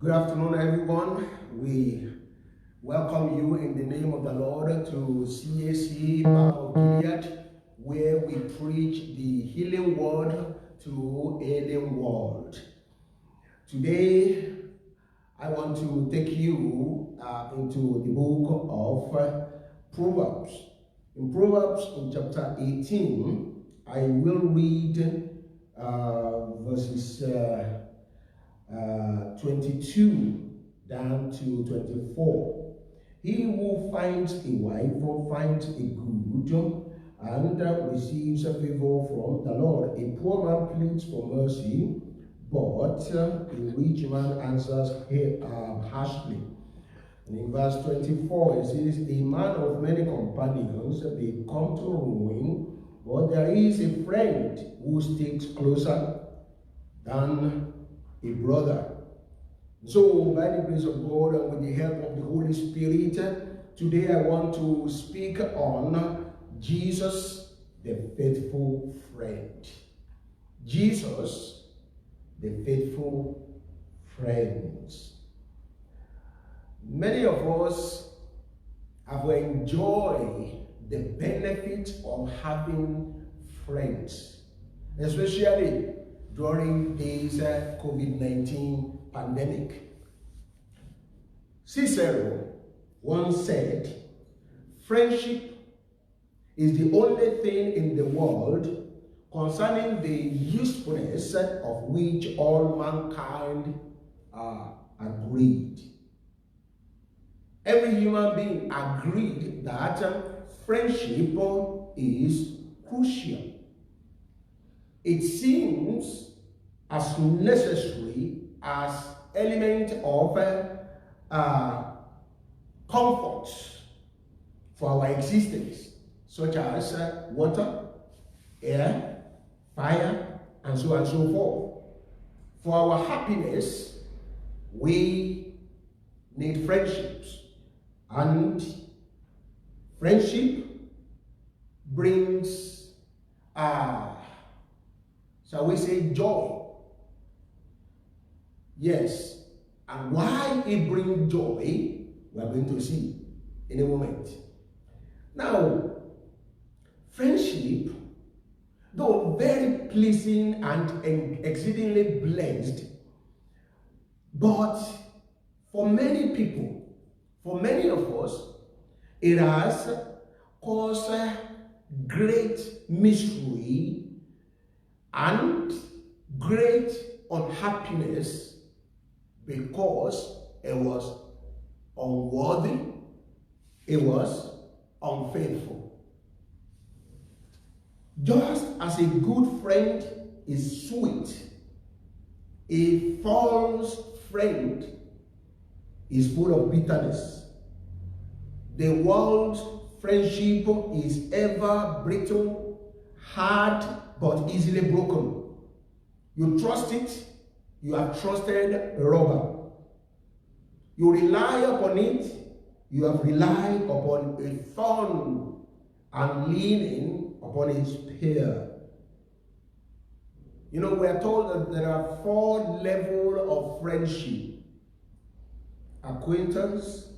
Good afternoon, everyone. We welcome you in the name of the Lord to CAC Balm of Gilead, where we preach the healing word to a ailing world. Today, I want to take you into the book of Proverbs. In Proverbs, in chapter 18, I will read verses 22 down to 24. He who finds a wife finds a good and receives a favor from the Lord. A poor man pleads for mercy, but a rich man answers harshly. And in verse 24 it says, a man of many companions may come to ruin, but there is a friend who sticks closer than a brother. So, by the grace of God and with the help of the Holy Spirit, today I want to speak on Jesus, the faithful friend. Jesus, the faithful friend. Many of us have enjoyed the benefit of having friends, especially during this COVID-19 pandemic. Cicero once said, friendship is the only thing in the world concerning the usefulness of which all mankind are agreed. Every human being agreed that friendship is crucial. It seems as necessary as element of comfort for our existence, such as water, air, fire, and so on and so forth. For our happiness, we need friendships, and friendship brings shall we say joy. Yes. And why it brings joy, we are going to see in a moment. Now, friendship, though very pleasing and exceedingly blessed, but for many people, for many of us, it has caused great mystery and great unhappiness because it was unworthy, it was unfaithful. Just as a good friend is sweet, a false friend is full of bitterness. The world's friendship is ever brittle, hard, but easily broken. You trust it, you have trusted a robber. You rely upon it, you have relied upon a thorn and leaning upon a spear. You know, we are told that there are 4 levels of friendship: acquaintance,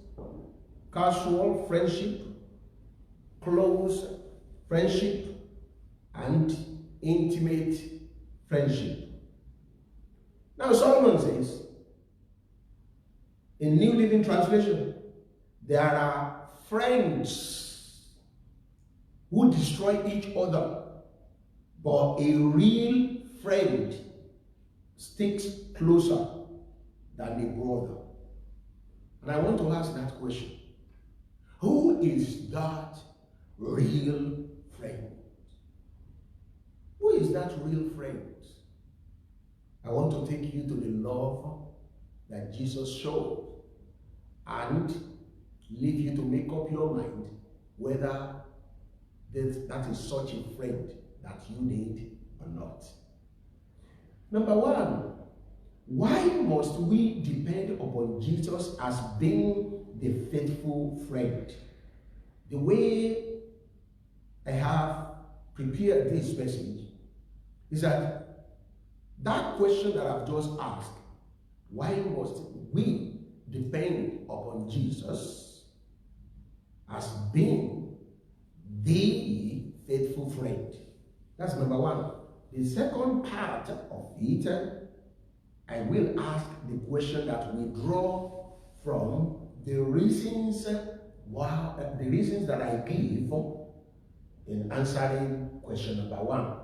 casual friendship, close friendship, and intimate friendship. Now Solomon says, in New Living Translation, there are friends who destroy each other, but a real friend sticks closer than a brother. And I want to ask that question. Who is that real friend? Who is that real friend? I want to take you to the love that Jesus showed and leave you to make up your mind whether that is such a friend that you need or not. Number 1, why must we depend upon Jesus as being the faithful friend? The way I have prepared this message is that question that I've just asked, Why must we depend upon Jesus as being the faithful friend? That's number one. The second part of it, I will ask the question that we draw from the reasons that I give in answering question number one.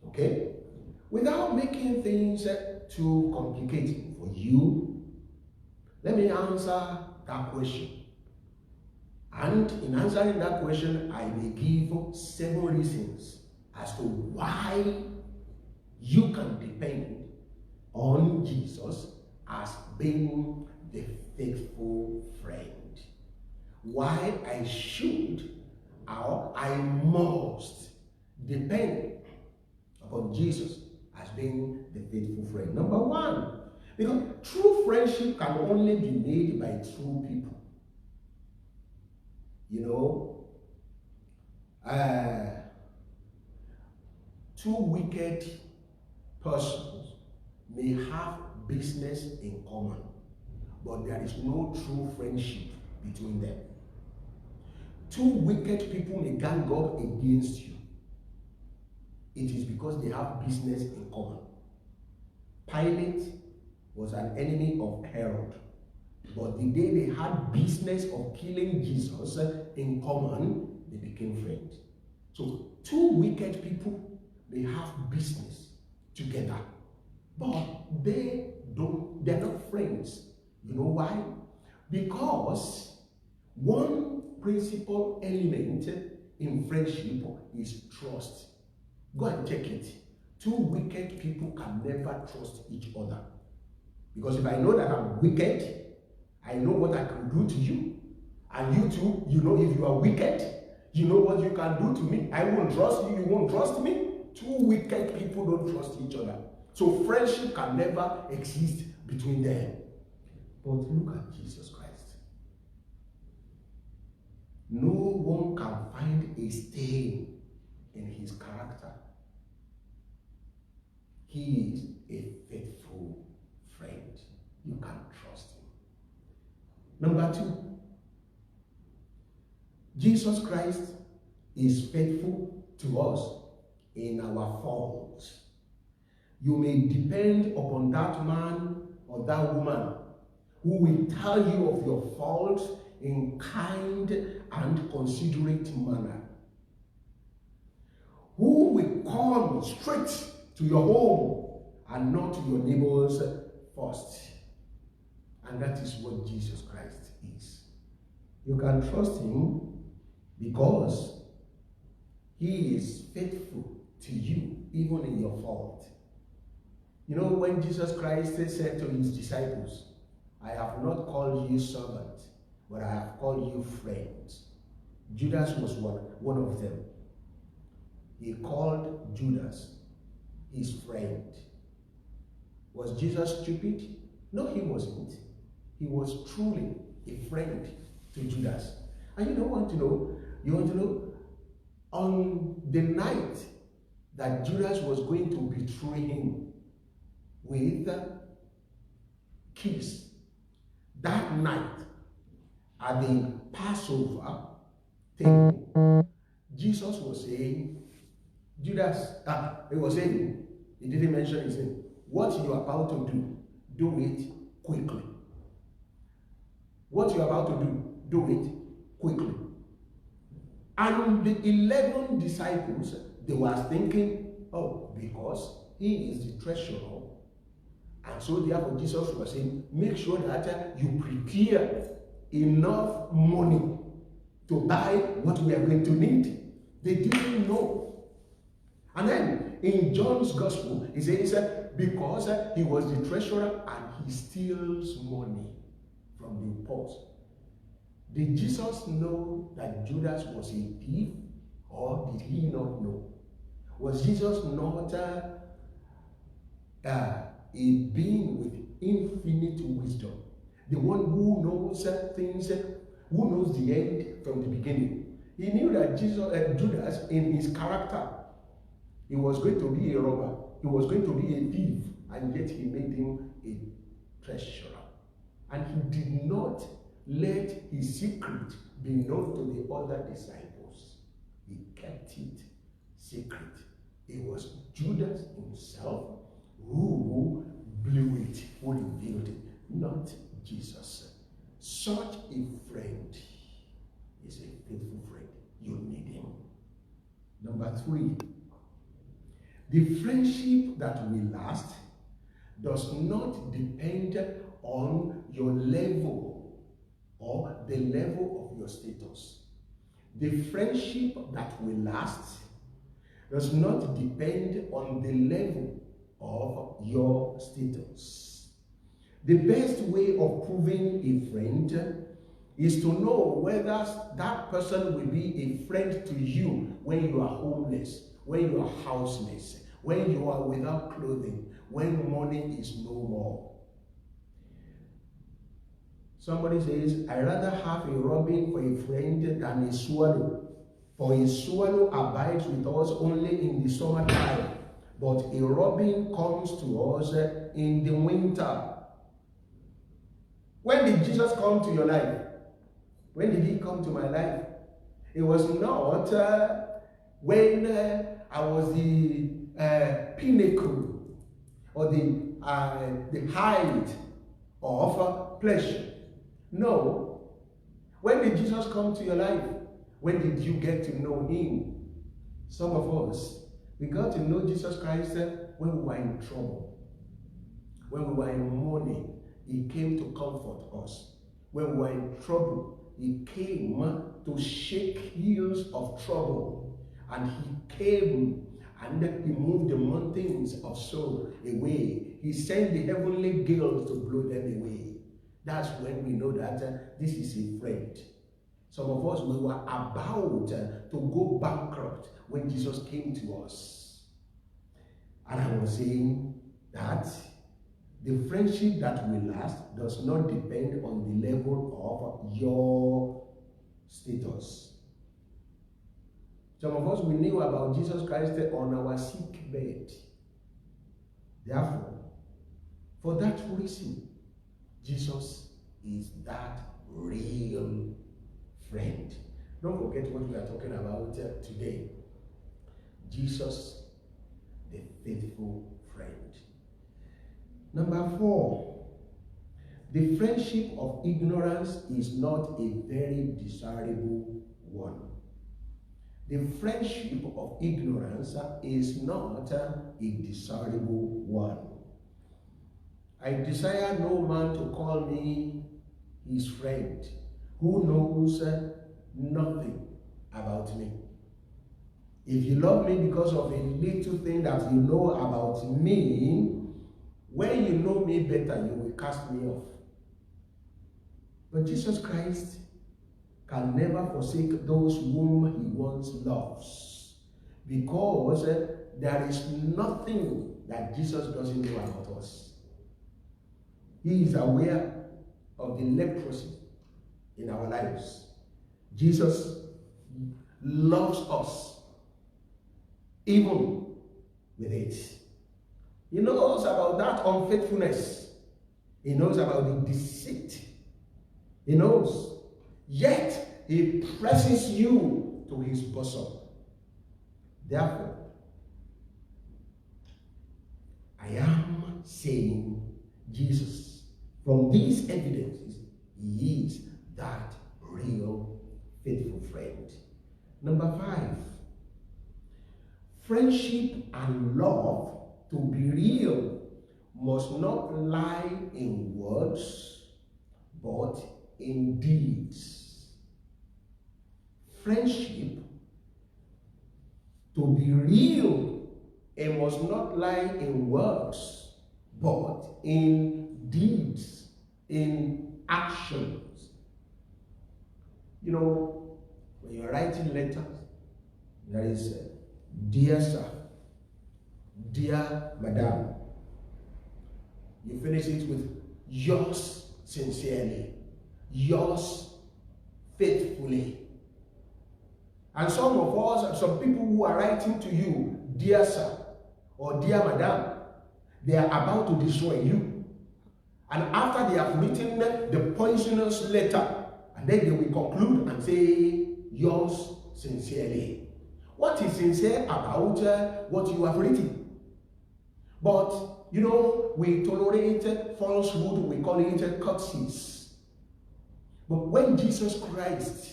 Okay? Without making things too complicated for you, let me answer that question. And in answering that question, I will give 7 reasons as to why you can depend on Jesus as being the faithful friend. Why I should or I must depend upon Jesus as being the faithful friend. Number one, because true friendship can only be made by true people. You know, two wicked persons may have business in common, but there is no true friendship between them. Two wicked people may gang up against you. It is because they have business in common. Pilate was an enemy of Herod, but the day they had business of killing Jesus in common, they became friends. So two wicked people, they have business together, but they're not friends. You know why? Because one principal element in friendship is trust. Go and check it. Two wicked people can never trust each other. Because if I know that I'm wicked, I know what I can do to you. And you too, you know if you are wicked, you know what you can do to me. I won't trust you, you won't trust me. Two wicked people don't trust each other. So friendship can never exist between them. But look at Jesus Christ. No one can find a stain in his character. He is a faithful friend. You can trust him. Number 2, Jesus Christ is faithful to us in our faults. You may depend upon that man or that woman who will tell you of your faults in kind and considerate manner, who will come straight to your home and not to your neighbors first. And that is what Jesus Christ is. You can trust him because he is faithful to you even in your fault. You know, when Jesus Christ said to his disciples, I have not called you servant, but I have called you friends. Judas was one of them. He called Judas his friend. Was Jesus stupid? No, he wasn't. He was truly a friend to Judas. And you don't want to know, you want to know, on the night that Judas was going to betray him with a kiss, that night at the Passover table, Jesus was saying, Judas, he was saying, he didn't mention his name, what you are about to do it quickly. What you are about to do it quickly. And the 11 disciples, they were thinking, oh, because he is the treasurer. And so therefore Jesus was saying, make sure that you prepare enough money to buy what we are going to need. They didn't know. And then in John's gospel, he says, because he was the treasurer and he steals money from the poor. Did Jesus know that Judas was a thief, or did he not know? Was Jesus not a being with infinite wisdom? The one who knows things, who knows the end from the beginning. He knew that Judas, in his character, he was going to be a robber, he was going to be a thief, and yet he made him did not let his secret be known to the other disciples. He kept it secret. It was Judas himself who blew it, who revealed it, not Jesus. Such a friend is a faithful friend. You need him. Number 3, the friendship that will last does not depend on your level or the level of your status. The friendship that will last does not depend on the level of your status. The best way of proving a friend is to know whether that person will be a friend to you when you are homeless, when you are houseless, when you are without clothing, when money is no more. Somebody says, I rather have a robin for a friend than a swallow. For a swallow abides with us only in the summertime, but a robin comes to us in the winter. When did Jesus come to your life? When did he come to my life? It was not when I was the pinnacle or the height of pleasure. No. When did Jesus come to your life? When did you get to know him? Some of us, we got to know Jesus Christ when we were in trouble. When we were in mourning, he came to comfort us. When we were in trouble, he came to shake hills of trouble. And he came and he moved the mountains of sorrow away. He sent the heavenly gales to blow them away. That's when we know that this is a friend. Some of us, we were about to go bankrupt when Jesus came to us. And I was saying that the friendship that will last does not depend on the level of your status. Some of us, we knew about Jesus Christ on our sick bed. Therefore, for that reason, Jesus is that real friend. Don't forget what we are talking about today. Jesus, the faithful friend. Number 4, the friendship of ignorance is not a very desirable one. The friendship of ignorance is not a desirable one. I desire no man to call me his friend who knows nothing about me. If you love me because of a little thing that you know about me, when you know me better, you will cast me off. But Jesus Christ can never forsake those whom he once loves, because there is nothing that Jesus doesn't know about us. He is aware of the leprosy in our lives. Jesus loves us, even with it. He knows about that unfaithfulness. He knows about the deceit. He knows. Yet, he presses you to his bosom. Therefore, I am saying Jesus, from these evidences, he is that real faithful friend. Number 5, friendship and love to be real must not lie in words, but in deeds. Friendship to be real, it must not lie in words, but in deeds, in actions. You know, when you're writing letters, there is dear sir, dear madam. You finish it with yours sincerely, yours faithfully. And some of us, some people who are writing to you, dear sir or dear madam, they are about to destroy you. And after they have written the poisonous letter, and then they will conclude and say, yours sincerely. What is sincere about what you have written? But, you know, we tolerate falsehood, we call it courtesies. But when Jesus Christ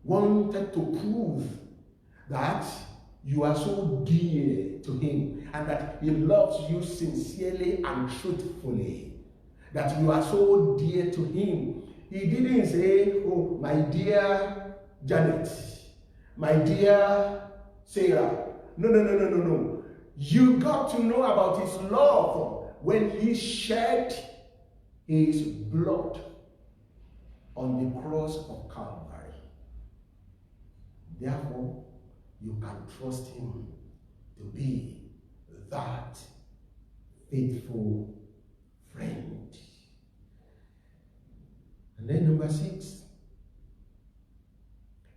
wanted to prove that you are so dear to him and that he loves you sincerely and truthfully, that you are so dear to him, he didn't say, oh, my dear Janet, my dear Sarah. No. You got to know about his love when he shed his blood on the cross of Calvary. Therefore, you can trust him to be that faithful friend. And then number 6,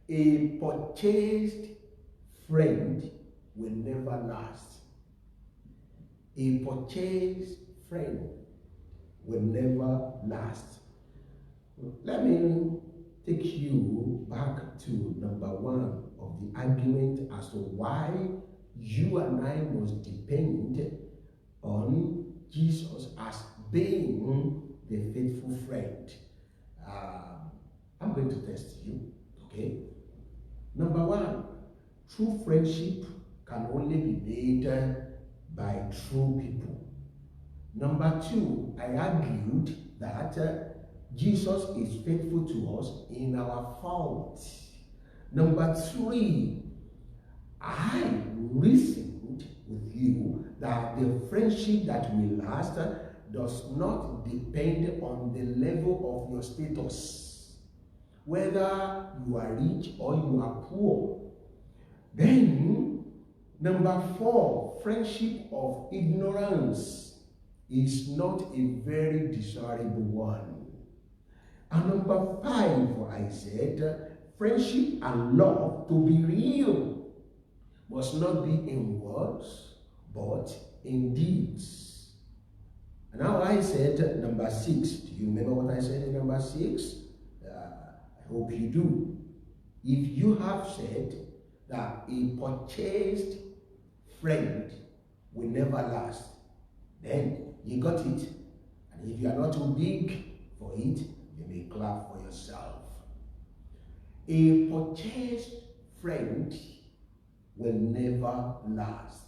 a purchased friend will never last. A purchased friend will never last. Let me take you back to number 1 of the argument as to why you and I must depend on Jesus as being the faithful friend. I'm going to test you, okay? Number 1, true friendship can only be made by true people. Number 2, I argued that Jesus is faithful to us in our fault. Number 3, I reasoned with you that the friendship that will last does not depend on the level of your status, whether you are rich or you are poor. Then, number 4, friendship of ignorance is not a very desirable one. And number 5, I said, friendship and love to be real must not be in words, but in deeds. And now I said number 6. Do you remember what I said in number 6? I hope you do. If you have said that a purchased friend will never last, then you got it. And if you are not too big for it, you may clap for yourself. A purchased friend will never last.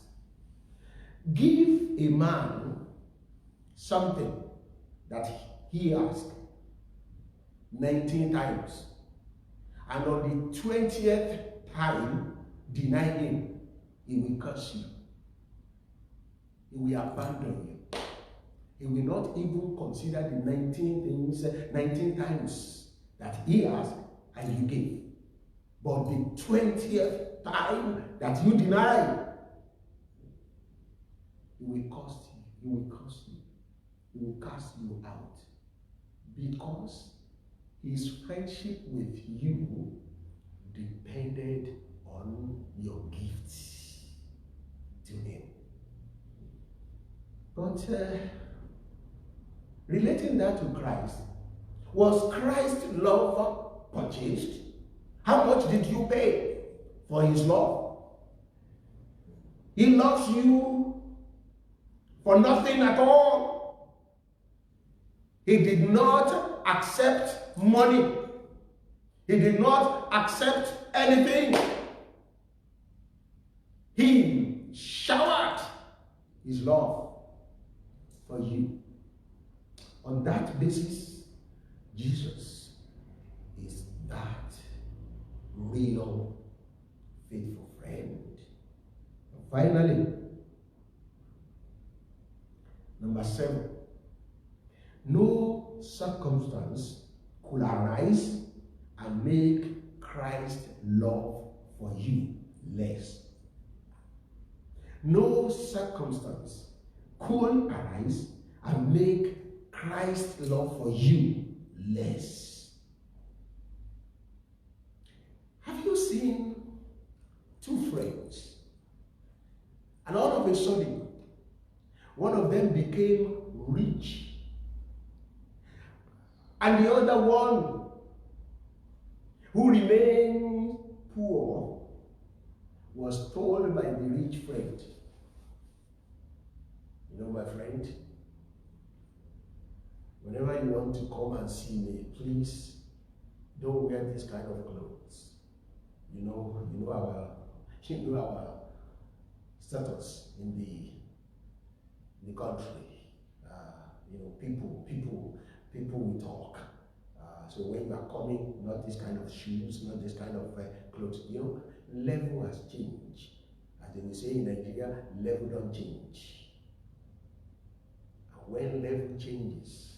Give a man something that he asked 19 times, and on the 20th time deny him, he will curse you. He will abandon you. He will not even consider the 19 times that he asked and you gave. But the 20th time that you deny, he will curse you. He will curse you. He will cast you out. Because his friendship with you depended on your gifts to him. But relating that to Christ, was Christ's love purchased? How much did you pay for his love? He loves you for nothing at all. He did not accept money. He did not accept anything. He showered his love for you. On that basis, Jesus is that real faithful friend. And finally, number 7, no circumstance could arise and make Christ's love for you less. No circumstance could arise and make Christ's love for you less. Have you seen two friends, and all of a sudden one of them became rich And the other one who remained poor was told by the rich friend, you know, my friend, whenever you want to come and see me, please don't wear this kind of clothes. You know our status in the country. People will talk. So when you are coming, not this kind of shoes, not this kind of clothes. Level has changed. As they will say in Nigeria, level don't change. And when level changes,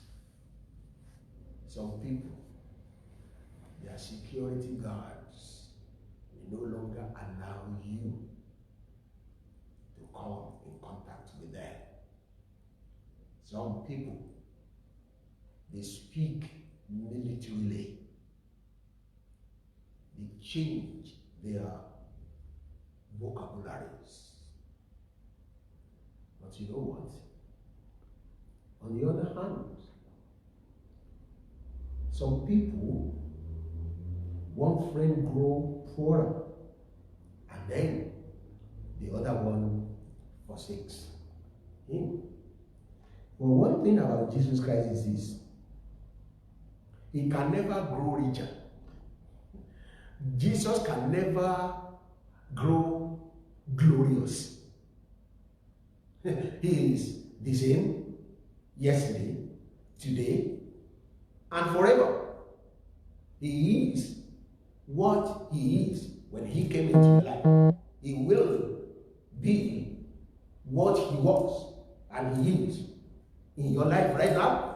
some people, their security guards, will no longer allow you to come in contact with them. Some people, they speak militarily. They change their vocabularies. But you know what? On the other hand, some people, one friend grow poorer, and then the other one forsakes him. Well, one thing about Jesus Christ is this: he can never grow richer. Jesus can never grow glorious. He is the same yesterday, today, and forever. He is what he is when he came into your life. He will be what he was and he is in your life right now.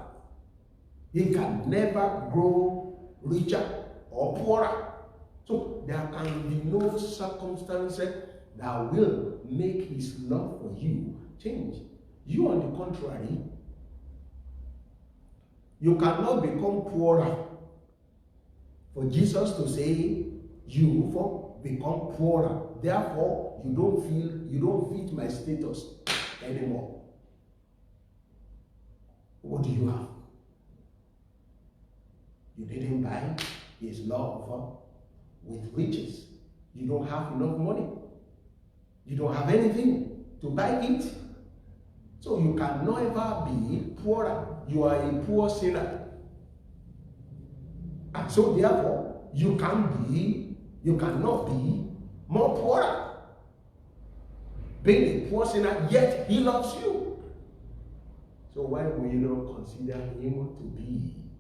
He can never grow richer or poorer. So there can be no circumstances that will make his love for you change. You, on the contrary, you cannot become poorer for Jesus to say you for become poorer. Therefore, you don't fit my status anymore. What do you have? You didn't buy his love with riches. You don't have enough money. You don't have anything to buy it. So you can never be poorer. You are a poor sinner. And so therefore, you cannot be more poorer. Being a poor sinner, yet he loves you. So why will you not consider him to be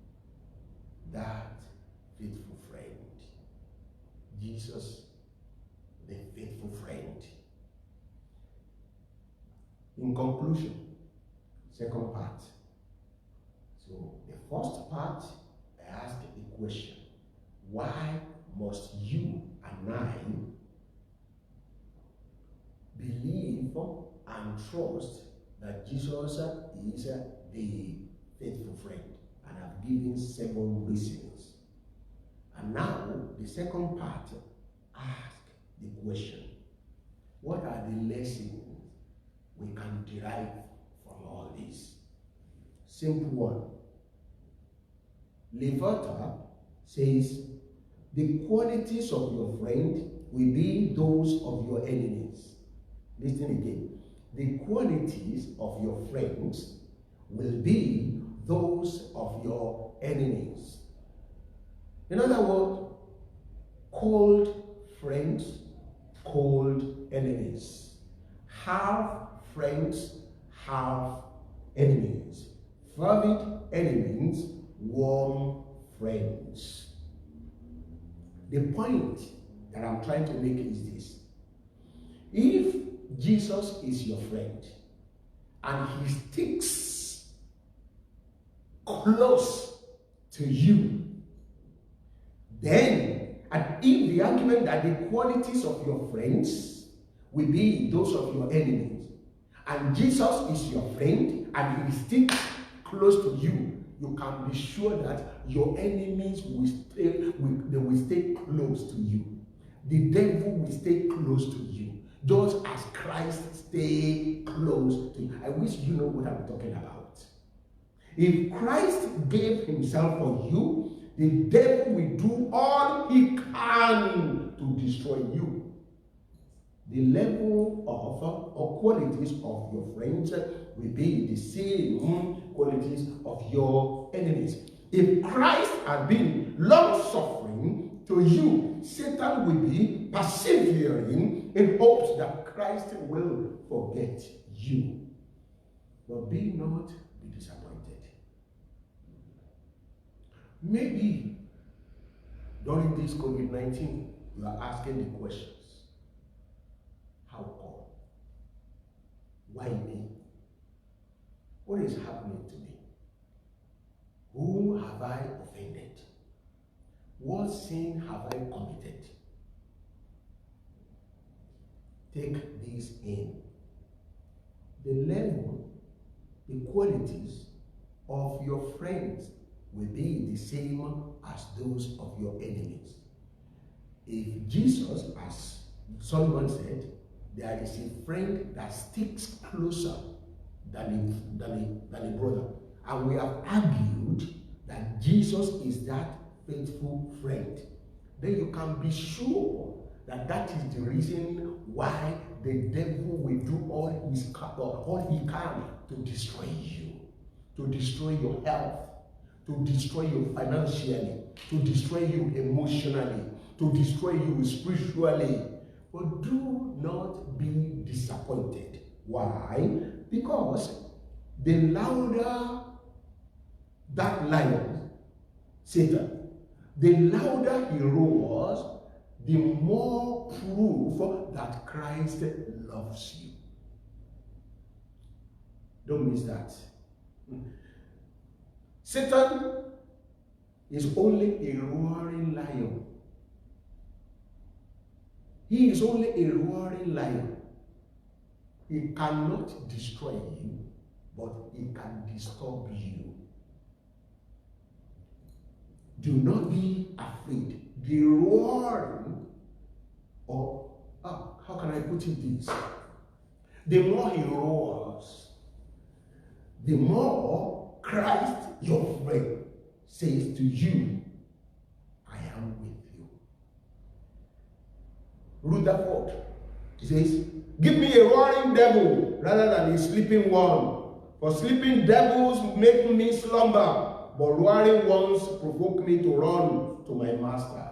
that faithful friend? Jesus, the faithful friend. In conclusion, second part. So the first part, I asked a question: why must you and I believe and trust that Jesus is the faithful friend? And I've given 7 reasons. And now the second part, ask the question: what are the lessons we can derive from all this? Simple one. Levata says, the qualities of your friend will be those of your enemies. Listen again. The qualities of your friends will be those of your enemies. In other words, cold friends, cold enemies. Have friends, have enemies. Fervent enemies, warm friends. The point that I'm trying to make is this: if Jesus is your friend and he sticks close to you, then, and if the argument that the qualities of your friends will be those of your enemies, and Jesus is your friend and he sticks close to you, you can be sure that your enemies will stay close to you. The devil will stay close to you, just as Christ stay close to you. I wish you know what I'm talking about. If Christ gave himself for you, the devil will do all he can to destroy you. The level of or qualities of your friends will be the same qualities of your enemies. If Christ had been long-suffering to you, Satan will be persevering in hopes that Christ will forget you. But be not be disappointed. Maybe during this COVID-19, you are asking the questions. How come? Why me? What is happening to me? Whom have I offended? What sin have I committed? Take this in. The level, the qualities of your friends will be the same as those of your enemies. If Jesus, as Solomon said, there is a friend that sticks closer than a brother. And we have argued that Jesus is that faithful friend. Then you can be sure that that is the reason why the devil will do all he can to destroy you, to destroy your health, to destroy you financially, to destroy you emotionally, to destroy you spiritually. But do not be disappointed. Why? Because the louder that lion, Satan, the louder he roars, the more proof that Christ loves you. Don't miss that. Satan is only a roaring lion. He is only a roaring lion. He cannot destroy you, but he can disturb you. Do not be afraid. The roaring, or how can I put it this? The more he roars, the more Christ, your friend, says to you, I am with you. Rutherford, he says, give me a roaring devil rather than a sleeping one. For sleeping devils make me slumber, but roaring ones provoke me to run to my master.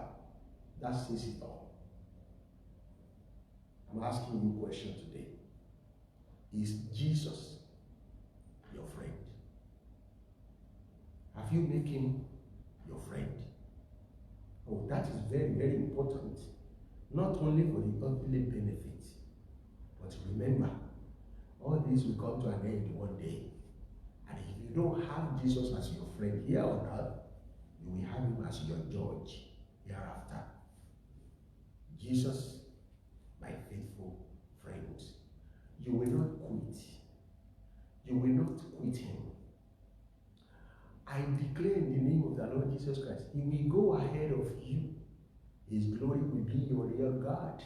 That says it all. I'm asking you a question today. Is Jesus your friend? Have you made him your friend? Oh, that is very, very important. Not only for the earthly benefit, but remember, all this will come to an end one day. And if you don't have Jesus as your friend here on earth, you will have him as your judge hereafter. Jesus, my faithful friend, you will not quit. You will not quit him. I declare in the name of the Lord Jesus Christ, he will go ahead of you. His glory will be your real God.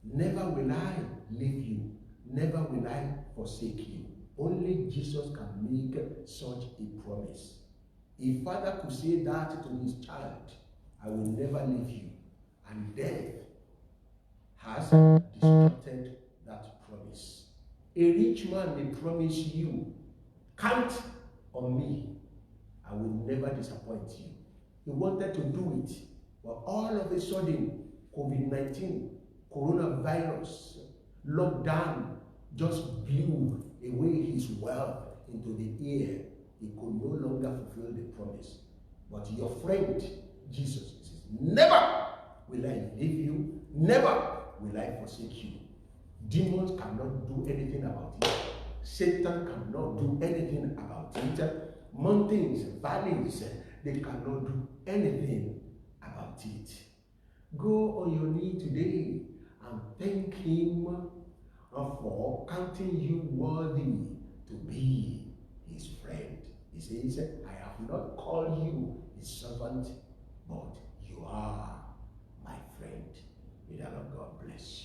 Never will I leave you. Never will I forsake you. Only Jesus can make such a promise. If Father could say that to his child, I will never leave you, and death has distorted that promise. A rich man may promise you, count on me, I will never disappoint you. He wanted to do it, but all of a sudden, COVID-19, coronavirus, lockdown, just blew away his wealth into the air. He could no longer fulfill the promise. But your friend, Jesus, says, never will I leave you, never will I forsake you. Demons cannot do anything about it. Satan cannot do anything about it. Mountains, valleys, they cannot do anything about it. Go on your knee today and thank him for counting you worthy to be his friend. He says, I have not called you his servant, but you are my friend. May the Lord God bless you.